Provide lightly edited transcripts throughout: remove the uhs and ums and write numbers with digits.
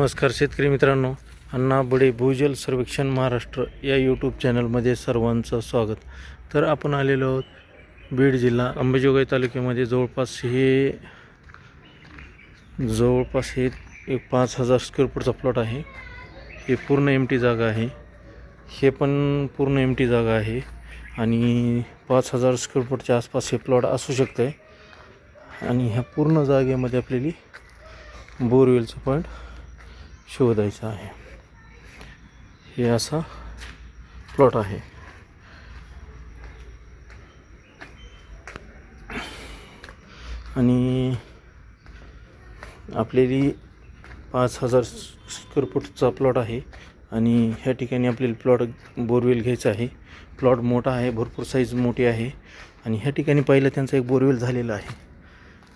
नमस्कार शेतकरी मित्रांनो, अण्णा बडे भूजल सर्वेक्षण महाराष्ट्र या यूट्यूब चॅनलमध्ये सर्वांचं स्वागत। तर आपण आलेलो आहोत बीड जिल्हा अंबाजोगाई तालुक्यामध्ये। जवळपास हे एक 5000 स्क्वेअर फूटचा प्लॉट आहे। हे पूर्ण एमटी जागा आहे, हे पण पूर्ण एमटी जागा आहे आणि 5000 स्क्वेअर फूटच्या आसपास हे प्लॉट असू शकते। आणि ह्या पूर्ण जागेमध्ये आपल्याला बोरवेलचं पॉईंट शोधायचा आहे। हे असा प्लॉट आहे आणि आपल्याला 5000 स्क्वेअर फूटचा प्लॉट आहे आणि ह्या ठिकाणी आपल्याला प्लॉट बोरवेल घ्यायचा आहे। प्लॉट मोठा आहे, भरपूर साईज मोठी आहे आणि ह्या ठिकाणी पहिलं त्यांचा एक बोरवेल झालेला आहे।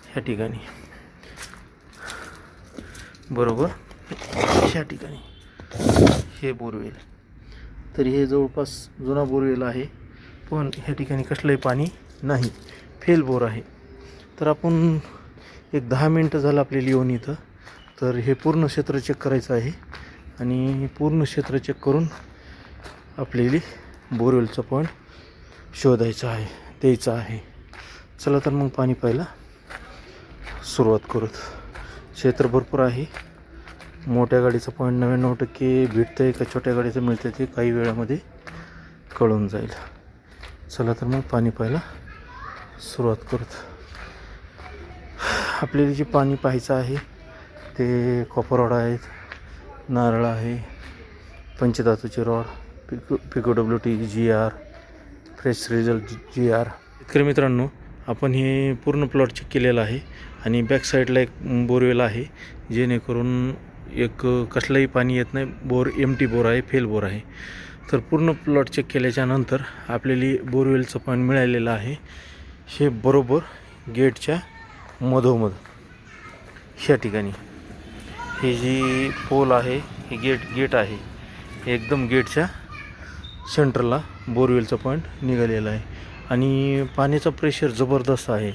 ह्या ठिकाणी बरोबर ह्या ठिकाणी हे बोरवेल, तर हे जवळपास जुना बोरवेल आहे, पण ह्या ठिकाणी कसलंही पाणी नाही, फेल बोर आहे। तर आपण एक 10 मिनटं झालं आपल्याला येऊन इथं। तर हे पूर्ण क्षेत्र चेक करायचं आहे आणि पूर्ण क्षेत्र चेक करून आपल्याला बोरवेलचा पॉईंट शोधायचा आहे, द्यायचा आहे। चला तर मग पाणी प्यायला सुरुवात करूत। क्षेत्र भरपूर आहे। मोठ्या गाडीचं पॉईंट 99% भेटतं आहे का छोट्या गाडीचं मिळतं ते काही वेळामध्ये कळून जाईल। चला तर मग पाणी प्यायला सुरुवात करूत। आपल्याला जे पाणी पाहायचं आहे ते कॉपर रॉड आहेत, नारळ आहे, पंचधातूचे rod, PQWT GR, fresh result GR। शेतकरी मित्रांनो, आपण हे पूर्ण प्लॉट चेक केलेला आहे आणि बॅक साईडला एक बोरवेल आहे, जेणेकरून एक कसलंही पाणी येत नाही। बोर एमटी बोर आहे, फेल बोर आहे। तर पूर्ण प्लॉट चेक केल्याच्या नंतर आपल्याला बोरवेलचं पाणी मिळालेलं आहे। हे बरोबर गेटच्या मधोमध ह्या ठिकाणी हे जी पोल आहे, हे गेट आहे, एकदम गेटच्या सेंटरला बोरवेलचं पॉईंट निघालेलं आहे आणि पाण्याचं प्रेशर जबरदस्त आहे।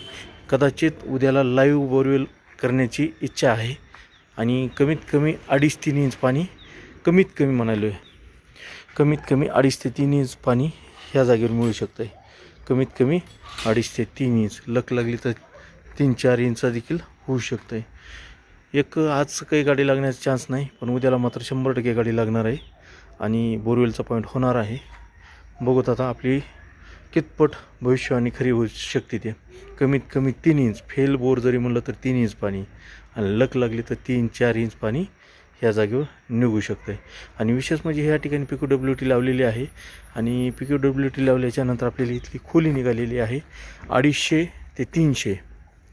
कदाचित उद्याला लाईव्ह बोरवेल करण्याची इच्छा आहे आणि कमीत कमी 2.5-3 इंच पाणी, कमीत कमी म्हणालो आहे, कमीत कमी 2.5 ते 3 इंच पाणी ह्या जागेवर मिळू शकतं आहे। कमीत कमी 2.5 ते 3 इंच, लक लागली तर 3-4 इंच देखील होऊ शकतं आहे। एक आज काही गाडी लागण्याचा चान्स नाही, पण उद्याला मात्र 100% गाडी लागणार आहे आणि बोरवेलचा पॉईंट होणार आहे। बघूत आता आपली कितपट भविष्यवाणी खरी होऊ शकते ते। कमीत कमी 3 इंच, फेल बोर जरी म्हणलं तर 3 इंच पाणी आणि लक लागली तर 3-4 इंच पाणी ह्या जागेवर निघू शकतं आहे। आणि विशेष म्हणजे ह्या ठिकाणी PQWT लावलेली आहे आणि PQWT लावल्याच्या नंतर आपल्याला इथली खोली निघालेली आहे 250 ते 300।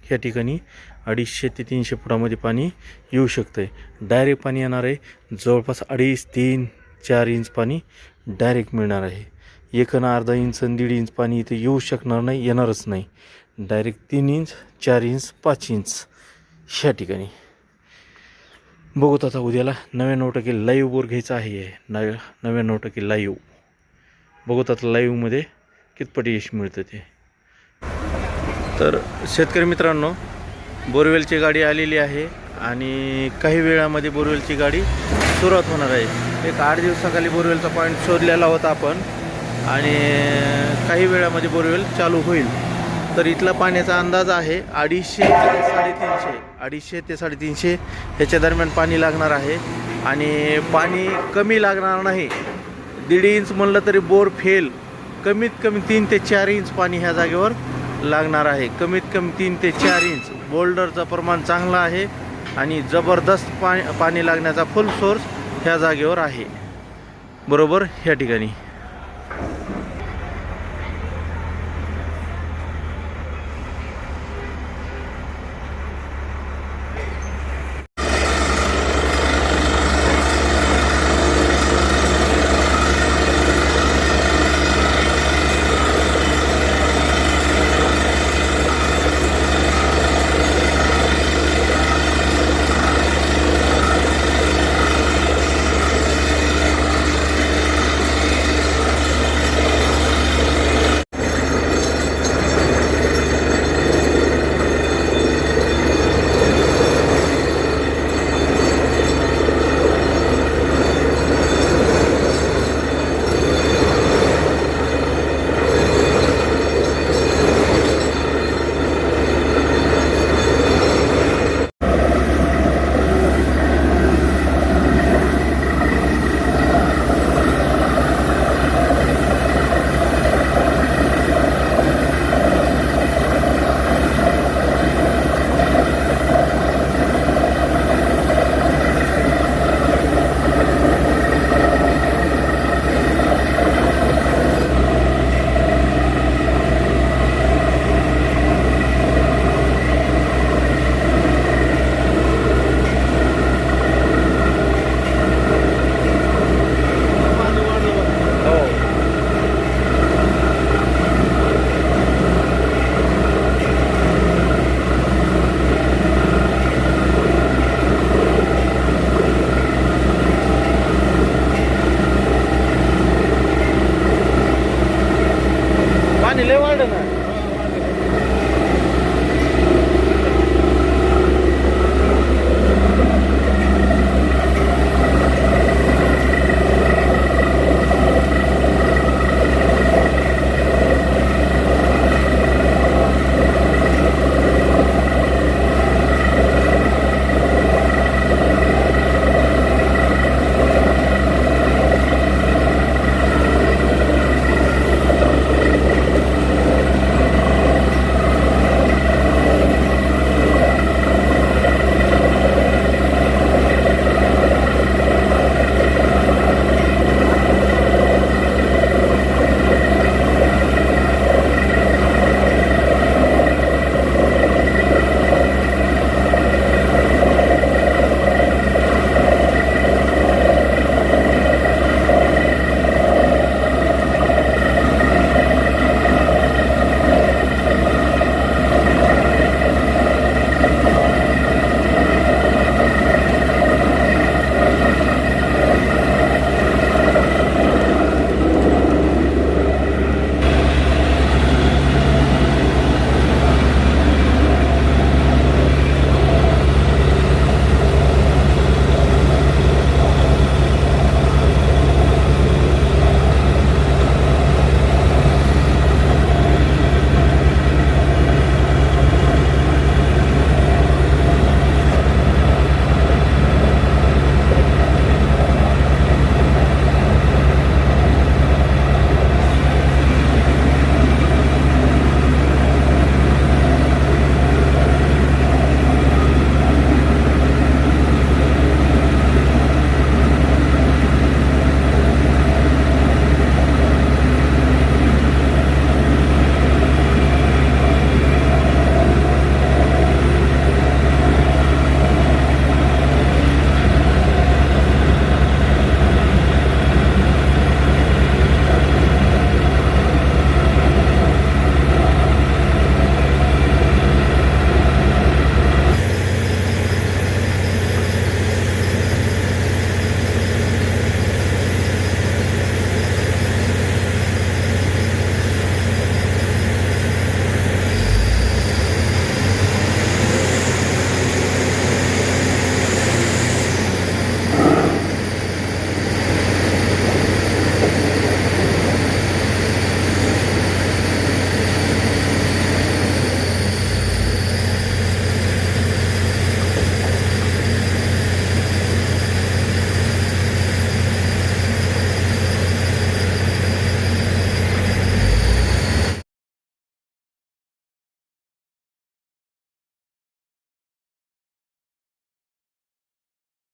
ह्या ठिकाणी 250 ते 300 फुटामध्ये पाणी येऊ शकतं आहे। डायरेक्ट पाणी येणार आहे, जवळपास 2.5, 3, 4 इंच पाणी डायरेक्ट मिळणार आहे। 1 आणि अर्धा इंच आणि 1.5 इंच पाणी इथे येऊ शकणार नाही, येणारच नाही। डायरेक्ट 3 इंच, 4 इंच, 5 इंच ह्या ठिकाणी। बघूत आता उद्याला 99% लाईव्ह बोर घ्यायचा आहे, 99% लाईव्ह। बघूत आता लाईव्हमध्ये कितपट यश मिळतं ते। तर शेतकरी मित्रांनो, बोरवेलची गाडी आलेली आहे आणि काही वेळामध्ये बोरवेलची गाडी सुरुवात होणार आहे। एक 8 दिवसाखाली बोरवेलचा पॉईंट शोधलेला होता आपण आणि काही वेळामध्ये बोरवेल चालू होईल। तर इथला पाण्याचा अंदाज आहे 250 ते 350, 250 ते 350 ह्याच्या दरम्यान पाणी लागणार आहे आणि पाणी कमी लागणार नाही। 1.5 इंच म्हणलं तरी बोर फेल, कमीत कमी 3 ते 4 इंच पाणी ह्या जागेवर लागणार आहे। कमीत कमी 3 ते 4 इंच। बोल्डरचं प्रमाण चांगलं आहे आणि जबरदस्त पाणी लागण्याचा फुल सोर्स ह्या जागेवर आहे, बरोबर ह्या ठिकाणी।